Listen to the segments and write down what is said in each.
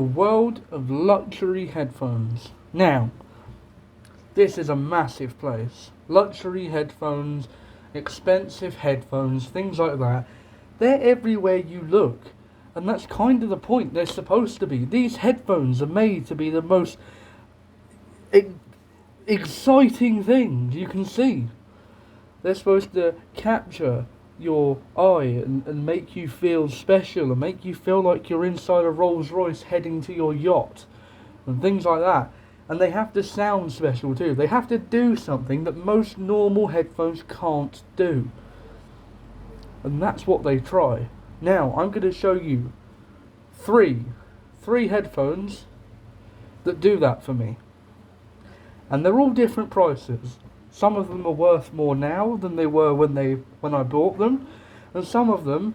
the world of luxury headphones. Now, this is a massive place. Luxury headphones, expensive headphones, things like that. They're everywhere you look. And that's kind of the point. They're supposed to be. These headphones are made to be the most exciting things you can see. They're supposed to capture your eye and make you feel special and make you feel like you're inside a Rolls Royce heading to your yacht and things like that. And they have to sound special too. They have to do something that most normal headphones can't do. And that's what they try. Now, I'm going to show you three headphones that do that for me. And they're all different prices. Some of them are worth more now than they were when I bought them. And some of them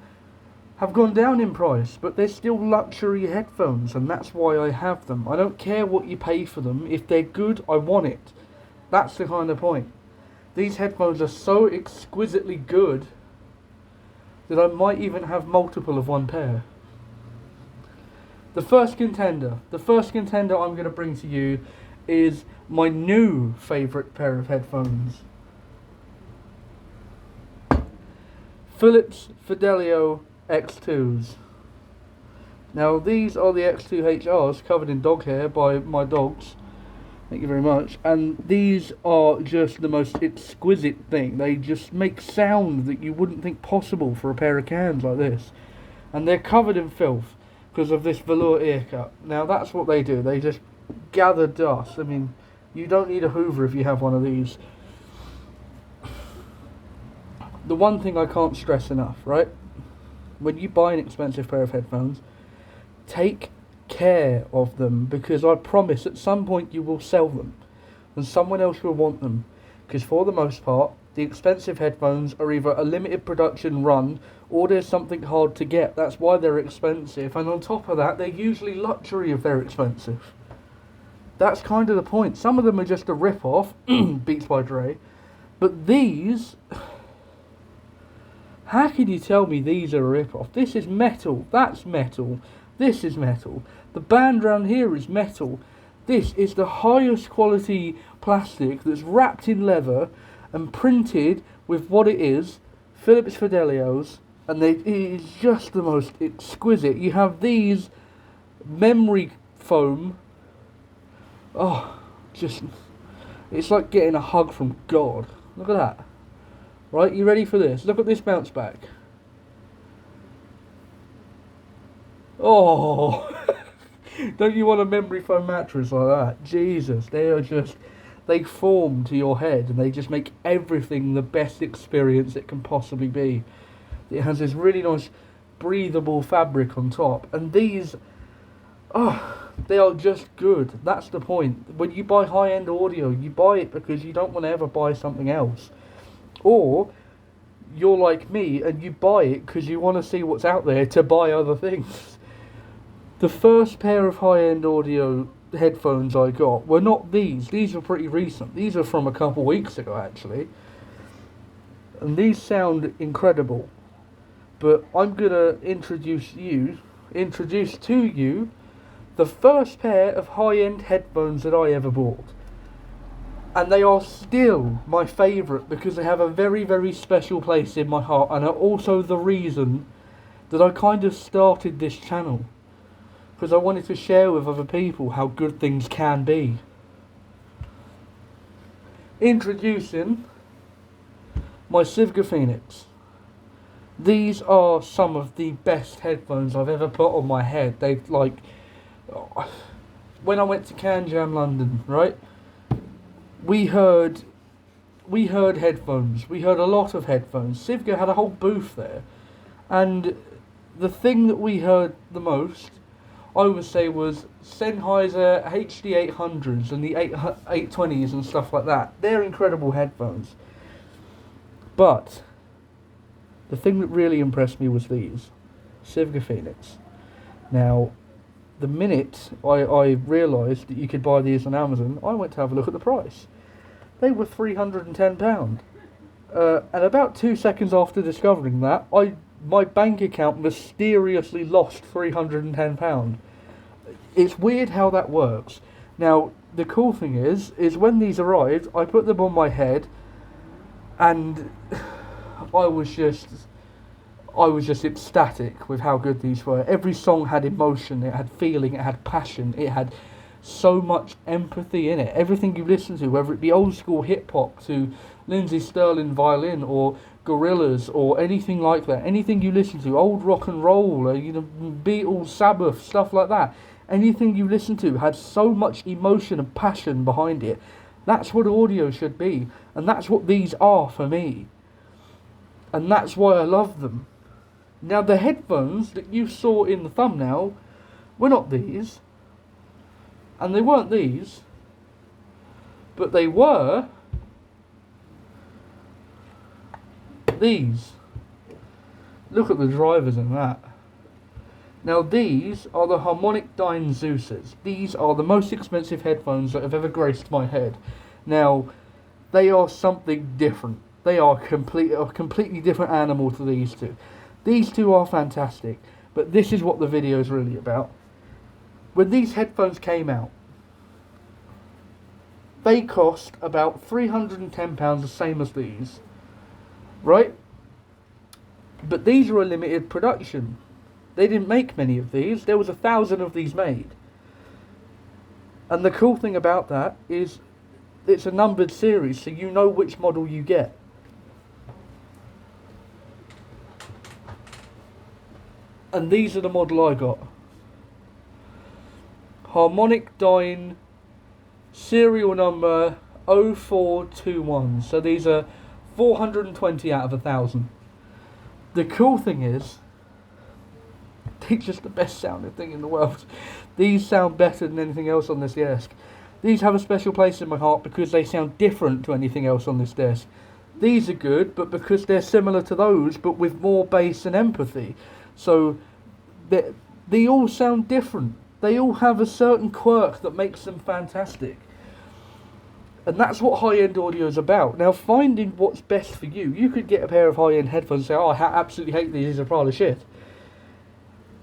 have gone down in price, but they're still luxury headphones, and that's why I have them. I don't care what you pay for them. If they're good, I want it. That's the kind of point. These headphones are so exquisitely good that I might even have multiple of one pair. The first contender I'm going to bring to you is my new favourite pair of headphones. Philips Fidelio X2s. Now these are the X2HRs covered in dog hair by my dogs. Thank you very much. And these are just the most exquisite thing. They just make sound that you wouldn't think possible for a pair of cans like this. And they're covered in filth because of this velour ear cup. Now that's what they do. They just gather dust. I mean, you don't need a Hoover if you have one of these. The one thing I can't stress enough, right? When you buy an expensive pair of headphones, take care of them, because I promise at some point you will sell them and someone else will want them, because for the most part the expensive headphones are either a limited production run or there's something hard to get. That's why they're expensive, and on top of that they're usually luxury if they're expensive. That's kind of the point. Some of them are just a rip-off, Beats by Dre, but these, how can you tell me these are a rip-off? This is metal, that's metal, this is metal. The band round here is metal. This is the highest quality plastic that's wrapped in leather and printed with what it is, Philips Fidelios, and it is just the most exquisite. You have these memory foam. Oh, just, it's like getting a hug from God. Look at that. Right, you ready for this? Look at this bounce back. Oh, don't you want a memory foam mattress like that? Jesus, they form to your head and they just make everything the best experience it can possibly be. It has this really nice breathable fabric on top, and these, they are just good. That's the point. When you buy high-end audio, you buy it because you don't want to ever buy something else. Or you're like me and you buy it because you want to see what's out there to buy other things. The first pair of high-end audio headphones I got were not these. These are pretty recent. These are from a couple weeks ago, actually. And these sound incredible. But I'm going to introduce to you the first pair of high-end headphones that I ever bought. And they are still my favourite because they have a very, very special place in my heart, and are also the reason that I kind of started this channel. Because I wanted to share with other people how good things can be. Introducing my Sigfa Phoenix. These are some of the best headphones I've ever put on my head. They've like, when I went to Can Jam London, right? We heard headphones. We heard a lot of headphones. Sigfa had a whole booth there, and the thing that we heard the most, I would say, was Sennheiser HD800s and the 820s and stuff like that. They're incredible headphones. But the thing that really impressed me was these, Sigfa Phoenix. Now, the minute I realised that you could buy these on Amazon, I went to have a look at the price. They were £310. And about 2 seconds after discovering that, my bank account mysteriously lost £310. It's weird how that works. Now, the cool thing is when these arrived, I put them on my head, and I was just ecstatic with how good these were. Every song had emotion, it had feeling, it had passion, it had so much empathy in it. Everything you listen to, whether it be old school hip hop to Lindsey Sterling violin or Gorillaz or anything like that, anything you listen to, old rock and roll, Beatles, Sabbath, stuff like that, anything you listen to had so much emotion and passion behind it. That's what audio should be, and that's what these are for me, and that's why I love them. Now, the headphones that you saw in the thumbnail were not these, and they weren't these, but they were these. Look at the drivers in that. Now, these are the Harmonic X2s. These are the most expensive headphones that have ever graced my head. Now, they are something different. They are a completely different animal to these two. These two are fantastic, but this is what the video is really about. When these headphones came out, they cost about £310, the same as these, right? But these are a limited production. They didn't make many of these. There was 1,000 of these made. And the cool thing about that is it's a numbered series, so you know which model you get. And these are the model I got. Harmonic Dyne serial number 0421. So these are 420 out of 1,000. The cool thing is, they're just the best sounding thing in the world. These sound better than anything else on this desk. These have a special place in my heart because they sound different to anything else on this desk. These are good, but because they're similar to those, but with more bass and empathy. So they all sound different. They all have a certain quirk that makes them fantastic. And that's what high-end audio is about. Now, finding what's best for you. You could get a pair of high-end headphones and say, oh, I absolutely hate these are a pile of shit.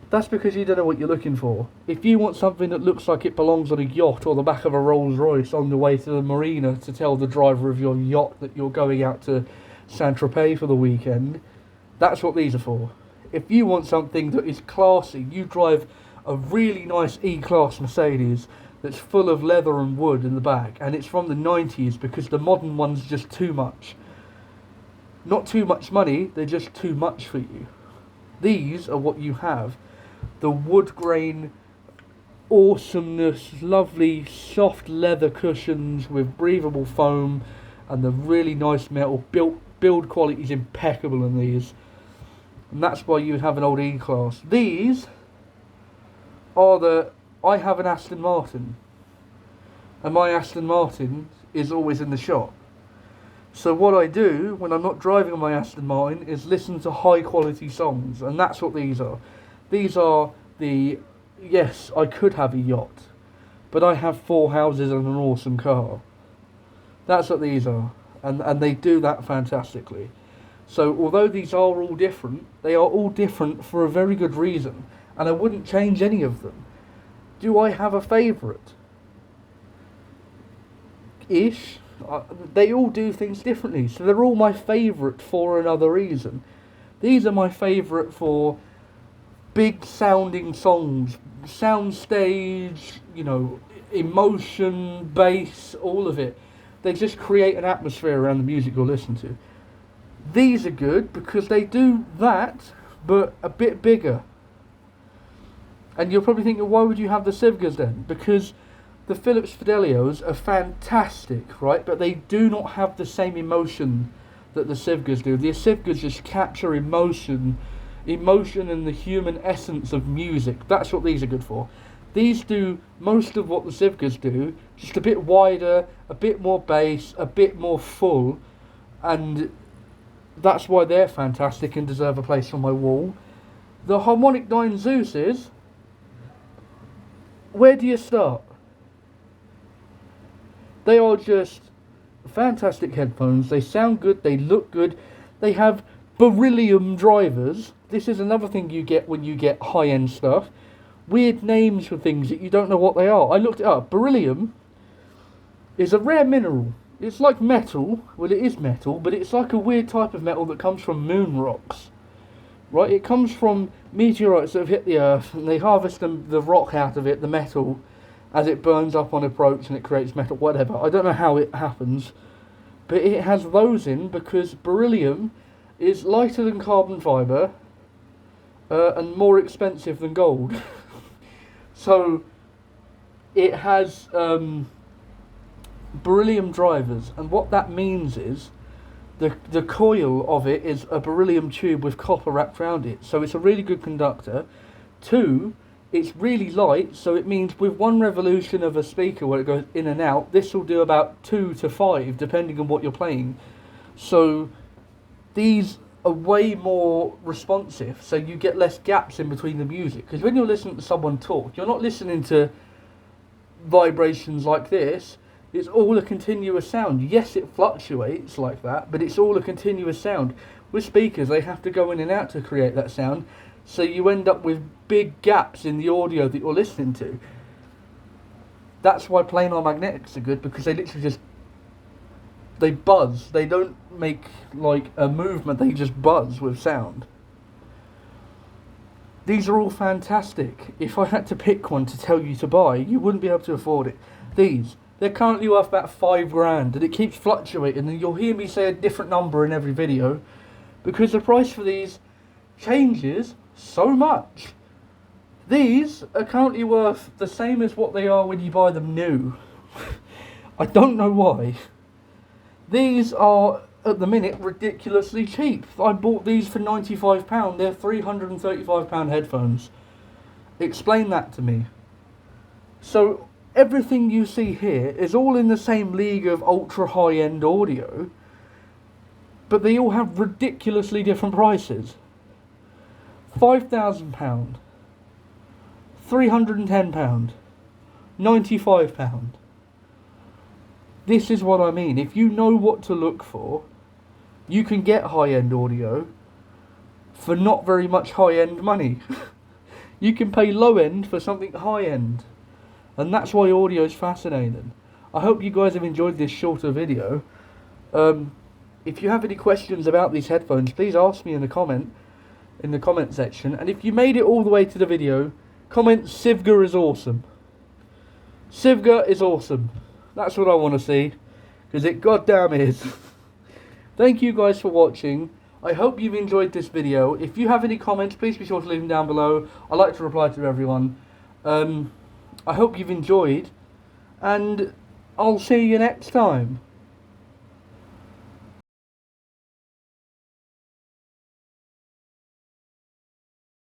That's because you don't know what you're looking for. If you want something that looks like it belongs on a yacht or the back of a Rolls Royce on the way to the marina to tell the driver of your yacht that you're going out to Saint-Tropez for the weekend, that's what these are for. If you want something that is classy, you drive a really nice E-Class Mercedes that's full of leather and wood in the back, and it's from the 90s because the modern one's just too much. Not too much money, they're just too much for you. These are what you have. The wood grain awesomeness, lovely soft leather cushions with breathable foam, and the really nice metal. Build quality is impeccable in these. And that's why you would have an old E-Class. These are I have an Aston Martin, and my Aston Martin is always in the shop. So what I do when I'm not driving on my Aston Martin is listen to high quality songs, and that's what these are. These are yes, I could have a yacht, but I have 4 houses and an awesome car. That's what these are, and they do that fantastically. So although these are all different, they are all different for a very good reason, and I wouldn't change any of them. Do I have a favourite? Ish. They all do things differently, so they're all my favourite for another reason. These are my favourite for big sounding songs, soundstage, emotion, bass, all of it. They just create an atmosphere around the music you'll listen to. These are good because they do that, but a bit bigger. And you're probably thinking, why would you have the Sigfas then? Because the Philips Fidelios are fantastic, right? But they do not have the same emotion that the Sigfas do. The Sigfas just capture emotion and the human essence of music. That's what these are good for. These do most of what the Sigfas do, just a bit wider, a bit more bass, a bit more full, and that's why they're fantastic and deserve a place on my wall. The Harmonic X2s, where do you start? They are just fantastic headphones. They sound good, they look good. They have Beryllium Drivers. This is another thing you get when you get high-end stuff. weird names for things that you don't know what they are. I looked it up. Beryllium is a rare mineral. It's like metal. Well, it is metal, but it's like a weird type of metal that comes from moon rocks. Right? It comes from meteorites that have hit the Earth, and they harvest the rock out of it, the metal, as it burns up on approach, and it creates metal, whatever. I don't know how it happens, but it has those in because beryllium is lighter than carbon fibre and more expensive than gold. So it has beryllium drivers, and what that means is the coil of it is a beryllium tube with copper wrapped around it, so it's a really good conductor. Two, it's really light, so it means with one revolution of a speaker where it goes in and out, this will do about 2 to 5 depending on what you're playing. So these are way more responsive, so you get less gaps in between the music, because when you're listening to someone talk, you're not listening to vibrations like this. It's all a continuous sound. Yes, it fluctuates like that, but it's all a continuous sound. With speakers, they have to go in and out to create that sound, so you end up with big gaps in the audio that you're listening to. That's why planar magnetics are good, because they literally just, they buzz. They don't make like a movement, they just buzz with sound. These are all fantastic. If I had to pick one to tell you to buy, you wouldn't be able to afford it. They're currently worth about $5,000, and it keeps fluctuating, and you'll hear me say a different number in every video, because the price for these changes so much. These are currently worth the same as what they are when you buy them new. I don't know why. These are, at the minute, ridiculously cheap. I bought these for £95. They're £335 headphones. Explain that to me. So everything you see here is all in the same league of ultra high-end audio, but they all have ridiculously different prices. £5,000, £310, £95. This is what I mean. If you know what to look for, you can get high-end audio for not very much high-end money. You can pay low-end for something high-end. And that's why audio is fascinating. I hope you guys have enjoyed this shorter video. If you have any questions about these headphones, please ask me in the comment section. And if you made it all the way to the video, comment Sigfa is awesome. Sigfa is awesome. That's what I want to see, because it goddamn is. Thank you guys for watching. I hope you've enjoyed this video. If you have any comments, please be sure to leave them down below. I like to reply to everyone. I hope you've enjoyed, and I'll see you next time.